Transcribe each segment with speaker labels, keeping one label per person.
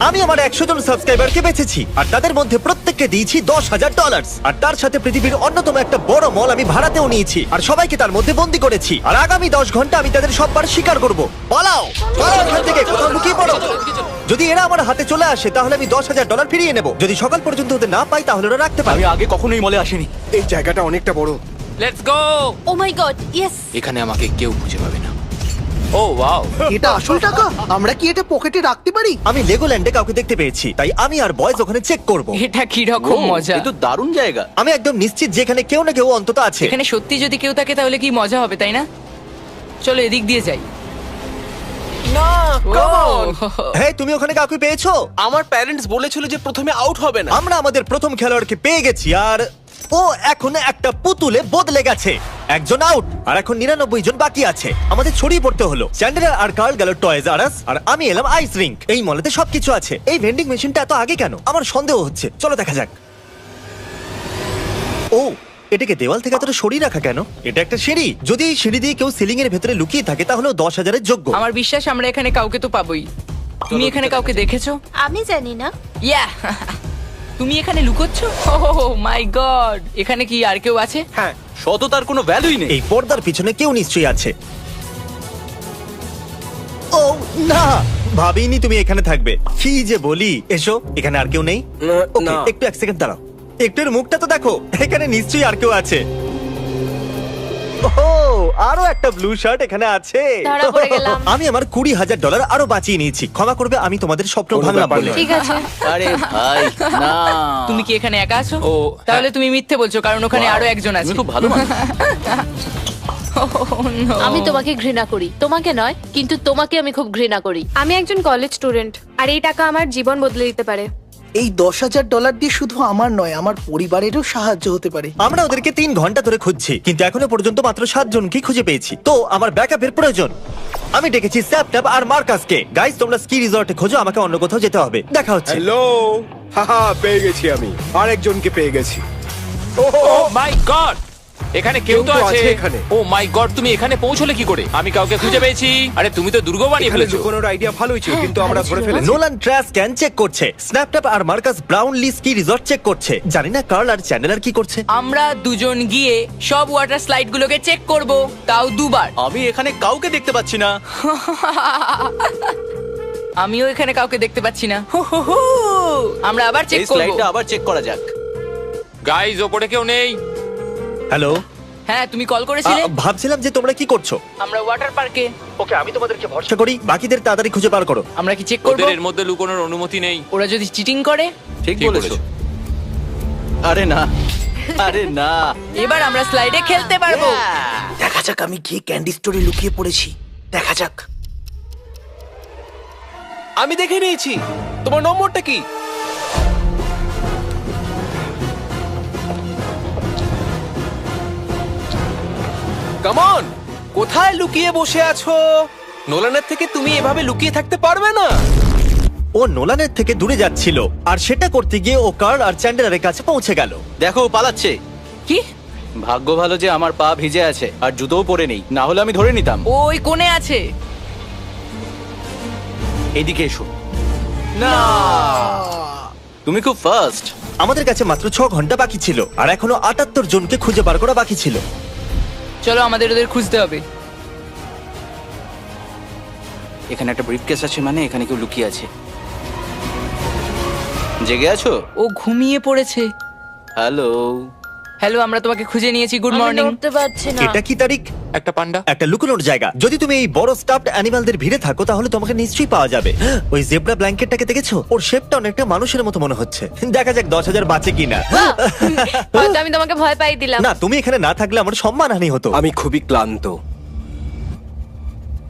Speaker 1: আমি আমার 100 জন সাবস্ক্রাইবারকে বেঁচেছি আর তাদের মধ্যে প্রত্যেককে দিয়েছি $10,000 আর তার সাথে পৃথিবীর অন্যতম একটা বড় মল আমি ভাড়াতেও নিয়েছি আর সবাইকে তার মধ্যে বন্দি করেছি আর আগামী 10 ঘন্টা আমি তাদের সববার শিকার করব। পালাও পালাও এখান থেকে, কোথাও লুকিয়ে পড়ো। যদি এরা আমার হাতে চলে আসে তাহলে আমি $10,000 ফিরিয়ে নেব। যদি সকাল পর্যন্ত ওদের না পাই তাহলে ওরা রাখতে পারে।
Speaker 2: আমি আগে কখনোই মলে আসিনি।
Speaker 3: এই জায়গাটা অনেকটা বড়।
Speaker 4: Let's go.
Speaker 5: Oh my God, yes.
Speaker 4: এখানে আমাকে কেউ খুঁজে পাবে না। Oh wow.
Speaker 6: এটা আসল টাকা? আমরা কি এটা পকেটে রাখতে পারি?
Speaker 1: আমি লেগোল্যান্ডে কাউকে দেখতে পেয়েছি তাই আমি আর বয়েজ ওখানে চেক করব।
Speaker 5: এটা কি রকম মজা।
Speaker 2: এ তো দারুণ জায়গা।
Speaker 1: আমি একদম নিশ্চিত যে এখানে কেউ না কেউ অন্তত আছে।
Speaker 5: এখানে সত্যি যদি কেউ থাকে তাহলে কি মজা হবে, তাই না? চলো এদিক দিয়ে যাই।
Speaker 3: না, come on!
Speaker 1: হ্যাঁ, তুমি ওখানে কাউকে পেয়েছো?
Speaker 3: আমার প্যারেন্টস বলেছিল যে প্রথমে আউট হবে না।
Speaker 1: আমরা আমাদের প্রথম খেলোয়াড়কে পেয়ে গেছি আর ও এখন একটা পুতুলে বদলে গেছে। একজন আউট আর এখন 99 জন বাকি আছে। আমাদের ছড়িয়ে পড়তে হলো। চ্যান্ডেলার আর কার্ল গেল টয়েজ আর আস আর আমি এলাম আইস রিঙ্ক। এই মলেতে সবকিছু আছে। এই ভেন্ডিং মেশিনটা এত আগে কেন? আমার সন্দেহ হচ্ছে। চলো দেখা যাক। ও, এটাকে দেওয়াল থেকে এতটা সরিয়ে রাখা কেন? এটা একটা সিঁড়ি। যদি এই সিঁড়ি দিয়ে কেউ সিলিং এর ভেতরে লুকিয়ে থাকে তাহলে 10,000-এর যোগ্য।
Speaker 5: আমার বিশ্বাস আমরা এখানে কাউকে তো পাবোই। তুমি এখানে কাউকে দেখেছো?
Speaker 7: আমি জানি না।
Speaker 5: ইয়া তুমি এখানে লুকোচ্ছো? ও মাই গড, এখানে কি আর কেউ আছে?
Speaker 3: হ্যাঁ,
Speaker 2: সততার কোনো ভ্যালুই নেই।
Speaker 1: এই পর্দার পিছনে কেউ নিশ্চয়ই আছে। ও না, ভাবিনি তুমি এখানে থাকবে। কি যে বলি। এসো, এখানে আর কেউ নেই? ওকে,
Speaker 3: না।
Speaker 1: একটু 1 সেকেন্ড দাঁড়াও। একটু এর মুখটা তো দেখো। এখানে নিশ্চয়ই আর কেউ আছে। ওহো, আরো একটা ব্লু শার্ট এখানে আছে।
Speaker 7: ধরা পড়ে গেলাম।
Speaker 1: আমি আমার $20,000 আরো বাঁচিয়ে নিয়েছি। ক্ষমা করবে, আমি তোমাদের স্বপ্ন
Speaker 3: কোনো
Speaker 1: ভাঙলাম
Speaker 3: ব্যাপার
Speaker 1: বলে।
Speaker 3: নয়।
Speaker 7: ঠিক আছে।
Speaker 2: আরে ভাই না।
Speaker 5: তুমি কি এখানে একা আছো?
Speaker 4: ও,
Speaker 5: তাহলে তুমি মিথ্যে বলছো, কারণ ওখানে আরো একজন আছে।
Speaker 2: তুমি খুব ভালো মানুষ।
Speaker 5: Oh, no.
Speaker 7: আমি তোমাকে ঘৃণা করি, তোমাকে নয়, কিন্তু তোমাকে আমি খুব ঘৃণা করি।
Speaker 8: আমি একজন কলেজ স্টুডেন্ট আর এই টাকা আমার জীবন বদলে দিতে পারে।
Speaker 6: এই $10,000 দিয়ে শুধু আমার নয়, আমার পরিবারেরও সাহায্য হতে পারে।
Speaker 1: আমরা ওদেরকে 3 ঘন্টা ধরে খুঁজছি, কিন্তু এখনো পর্যন্ত মাত্র 7 জনকে খুঁজে পেয়েছি। তো আমার ব্যাকআপের প্রয়োজন। আমি ডেকেছি স্যাপট্যাপ আর মার্কাসকে। গাইস, তোমরা স্কি রিসর্টে খোঁজো, আমাকে অন্য কোথাও যেতে হবে। দেখা হচ্ছে।
Speaker 3: হ্যালো, হাহা, পেয়ে গেছি আমি। আরেকজনকে পেয়ে গেছি।
Speaker 4: ও মাই গড, এখানে কেউ তো আছে
Speaker 3: এখানে।
Speaker 4: ও মাই গড, তুমি এখানে পৌঁছলে কি করে? আমি কাউকে খুঁজে পেয়েছি। আরে তুমি তো দুর্গ বানিয়ে
Speaker 3: এখানে
Speaker 4: ফেলেছো।
Speaker 3: লুকোনোর আইডিয়া ভালোই ছিল, কিন্তু আমরা ধরে ফেলেছি।
Speaker 1: নোলান ট্র্যাশ ক্যান চেক করছে, স্ন্যাপট্যাপ আর Marcus Brownlee ski resort check করছে। জানি না কার্ল আর চ্যান্ডেলার কি করছে।
Speaker 5: আমরা দুজন গিয়ে সব ওয়াটার স্লাইড গুলোকে চেক করব, তাও দুবার।
Speaker 2: আমি এখানে কাউকে দেখতে পাচ্ছি না।
Speaker 5: আমিও এখানে কাউকে দেখতে পাচ্ছি না। আমরা আবার চেক
Speaker 2: এই
Speaker 5: করব।
Speaker 2: স্লাইডটা আবার চেক করা যাক।
Speaker 4: গাইজ, ওপরে কেউ নেই।
Speaker 1: হ্যালো,
Speaker 5: হ্যাঁ, তুমি কল করেছিলে?
Speaker 1: ভাবছিলাম যে তোমরা কি করছো।
Speaker 5: আমরা ওয়াটার পার্কে।
Speaker 1: ওকে, আমি তোমাদেরকে ভরসা করি। বাকিদের তাড়াতাড়ি খুঁজে বার করো।
Speaker 5: আমরা কি চেক করব?
Speaker 4: ওদের এর মধ্যে লুকোনোর অনুমতি নেই।
Speaker 5: ওরা যদি চিটিং করে?
Speaker 2: ঠিক
Speaker 4: ঠিক
Speaker 2: বলেছো।
Speaker 4: বলেছো।
Speaker 2: আরে না, আরে না।
Speaker 5: এবার আমরা স্লাইডে খেলতে পারবো।
Speaker 6: দেখা যাক, আমি গিয়ে ক্যান্ডি স্টোরে লুকিয়ে পড়েছি। দেখা যাক।
Speaker 3: আমি দেখে নিয়েছি। তোমার নম্বরটা কি? কাম অন, কোথায় লুকিয়ে বসে আছো? নোলানের থেকে তুমি এভাবে লুকিয়ে থাকতে পারবে না।
Speaker 1: ও নোলানের থেকে দূরে যাচ্ছিল আর সেটা করতে গিয়ে ও কার্ল আর চ্যান্ডেলারের কাছে পৌঁছে গেল।
Speaker 2: দেখো, ও পালাচ্ছে।
Speaker 5: কি?
Speaker 2: ভাগ্য ভালো যে আমার পা ভিজে আছে আর জুতোও পরে নেই, না হলে আমি ধরে নিতাম।
Speaker 5: ওই কোণে আছে।
Speaker 2: এদিকে এসো। না, তুমি খুব ফাস্ট।
Speaker 1: আমাদের কাছে মাত্র 6 ঘন্টা বাকি ছিল আর এখনো 78 জনকে খুঁজে বার করা বাকি ছিল।
Speaker 5: চলো আমাদের ওদের খুঁজতে হবে।
Speaker 2: এখানে একটা ব্রিফকেস আছে, মানে এখানে কেউ লুকিয়ে আছে। জেগে আছো?
Speaker 5: ও ঘুমিয়ে পড়েছে।
Speaker 2: হ্যালো।
Speaker 5: হ্যালো, আমরা তোমাকে খুঁজে নিয়েছি। গুড
Speaker 7: আমি
Speaker 5: মর্নিং।
Speaker 7: নড়তে পারছি না।
Speaker 1: এটা কি তারিখ?
Speaker 4: একটা পান্ডা।
Speaker 1: একটা লুকোনোর জায়গা। যদি তুমি এই বড় স্টাফড অ্যানিমালদের ভিড়ে থাকো তাহলে তোমাকে নিশ্চয়ই পাওয়া যাবে। ওই জেব্রা ব্ল্যাঙ্কেটটাকে দেখেছো? ওর শেপটা অনেকটা মানুষের মতো মনে হচ্ছে। দেখা যাক 10,000 বাঁচে কিনা।
Speaker 7: হয়তো আমি তোমাকে ভয় পাই দিলাম।
Speaker 1: না, তুমি এখানে না থাকলে আমার সম্মানহানি হতো।
Speaker 3: আমি খুবই ক্লান্ত।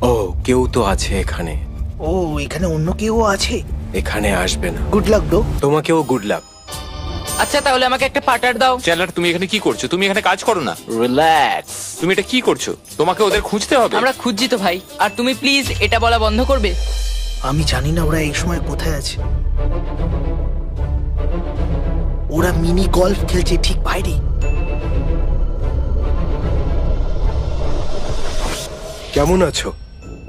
Speaker 3: ও, কেউ তো আছে এখানে।
Speaker 6: ও, এখানে অন্য কেউ আছে।
Speaker 3: এখানে আসবে না।
Speaker 6: Good luck bro.
Speaker 3: তোমাকেও গুড লাক।
Speaker 5: আচ্ছা, তাহলে আমাকে একটা পার্টার দাও।
Speaker 4: চ্যানেলার, তুমি এখানে কি করছো? তুমি এখানে কাজ করো না।
Speaker 2: রিল্যাক্স।
Speaker 4: তুমি এটা কি করছো? তোমাকে ওদের খুঁজতে হবে।
Speaker 5: আমরা খুঁজছি তো ভাই। আর তুমি প্লিজ এটা বলা বন্ধ করবে?
Speaker 6: আমি জানি না ওরা এই সময় কোথায় আছে। ওরা মিনি গলফ খেলছে ঠিক বাইরে।
Speaker 3: কেমন আছো?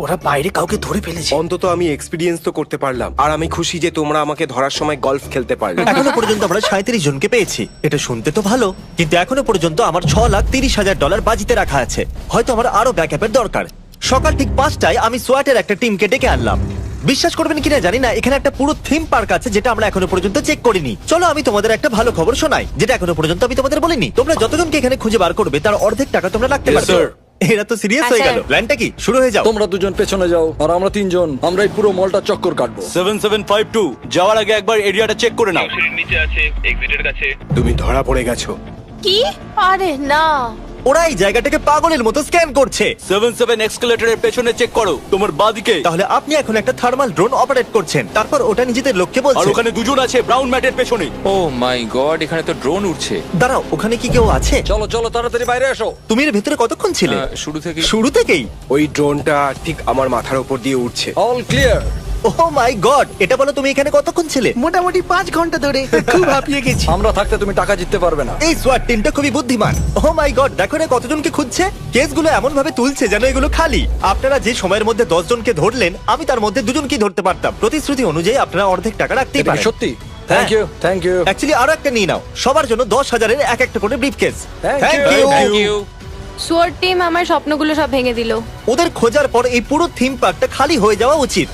Speaker 6: ওরা বাইরে কাউকে ধরে ফেলেছে।
Speaker 3: অন্তত আমি এক্সপিরিয়েন্স তো করতে পারলাম, আর আমি খুশি যে তোমরা আমাকে ধরার সময় গলফ খেলতে পারলে।
Speaker 1: এখনো পর্যন্ত আমরা 37 জনকে পেয়েছি। এটা শুনতে তো ভালো, কিন্তু এখনো পর্যন্ত আমার $6,30,000 বাজিতে রাখা আছে। হয়তো আমার আরো ব্যাকআপের দরকার। সকাল ঠিক 5টায় আমি সোয়াটের একটা টিমকে ডেকে আনলাম। বিশ্বাস করবেন কিনা জানি না, এখানে একটা পুরো থিম পার্ক আছে যেটা আমরা এখনো পর্যন্ত চেক করিনি। চলো আমি তোমাদের একটা ভালো খবর শোনাই, যেটা এখনো পর্যন্ত আমি তোমাদের বলিনি। তোমরা যতজনকে এখানে খুঁজে বার করবে তার অর্ধেক টাকা তোমরা রাখতে পারবে। এরা তো সিরিয়াস হয়ে গেল। প্ল্যানটা কি? শুরু হয়ে যাও।
Speaker 9: তোমরা দুজন পেছনে যাও আর আমরা তিনজন আমরা এই পুরো মলটা চক্কর কাটবো।
Speaker 2: 7752 যাওয়ার আগে একবার এরিয়াটা চেক করে নাও।
Speaker 3: তুমি ধরা পড়ে গেছো।
Speaker 7: কি? আরে না।
Speaker 1: ওরা এই জায়গাটাকে পাগলের মতো স্ক্যান করছে।
Speaker 2: 77 এক্সকেলেটরের পেছনে চেক করো, তোমার বাঁদিকে।
Speaker 1: তাহলে আপনি এখন একটা থার্মাল ড্রোন অপারেট করছেন, তারপর ওটা নিজেদের লোককে
Speaker 2: আর
Speaker 1: বলছে।
Speaker 2: ওখানে দুজন আছে ব্রাউন ম্যাটের পেছনে।
Speaker 4: ও মাই গড, এখানে তো ড্রোন উড়ছে।
Speaker 1: দাঁড়াও, ওখানে কি কেউ আছে?
Speaker 9: চলো চলো তাড়াতাড়ি বাইরে এসো।
Speaker 1: তুমি এর ভেতরে কতক্ষণ ছিলে?
Speaker 4: শুরু থেকে
Speaker 1: শুরু থেকেই?
Speaker 3: ওই ড্রোনটা ঠিক আমার মাথার উপর দিয়ে উঠছে।
Speaker 9: All clear.
Speaker 1: Oh my God, এটা বলো তুমি এখানে কতক্ষণ ছিলে?
Speaker 6: মোটামুটি 5 ঘন্টা ধরে। খুব হাঁপিয়ে গেছি।
Speaker 9: আমরা থাকতে তুমি টাকা জিততে পারবে না।
Speaker 1: এই সোয়াট টিমটা খুবই বুদ্ধিমান। ওহ মাই গড, দেখো না কতজনকে খুঁজছে। কেসগুলো এমন ভাবে তুলছে যেন এগুলো খালি। আপনারা যে সময়ের মধ্যে 10 জনকে ধরলেন, আমি তার মধ্যে 2 জনকে ধরতে পারতাম। প্রতিশ্রুতি অনুযায়ী আপনারা অর্ধেক টাকা রাখতেই
Speaker 9: এটা কি
Speaker 1: পারেন।
Speaker 9: সত্যি? Thank you thank you
Speaker 1: actually আরো একটা নিয়ে নাও, সবার জন্য 10,000-এর এক একটা করে briefcase.
Speaker 9: Thank
Speaker 1: thank
Speaker 9: you.
Speaker 1: You.
Speaker 4: Thank you.
Speaker 8: Sword team আমার স্বপ্নগুলো সব ভেঙে দিল।
Speaker 1: ওদের খোঁজার পর এই পুরো থিম পার্কটা খালি হয়ে যাওয়া উচিত।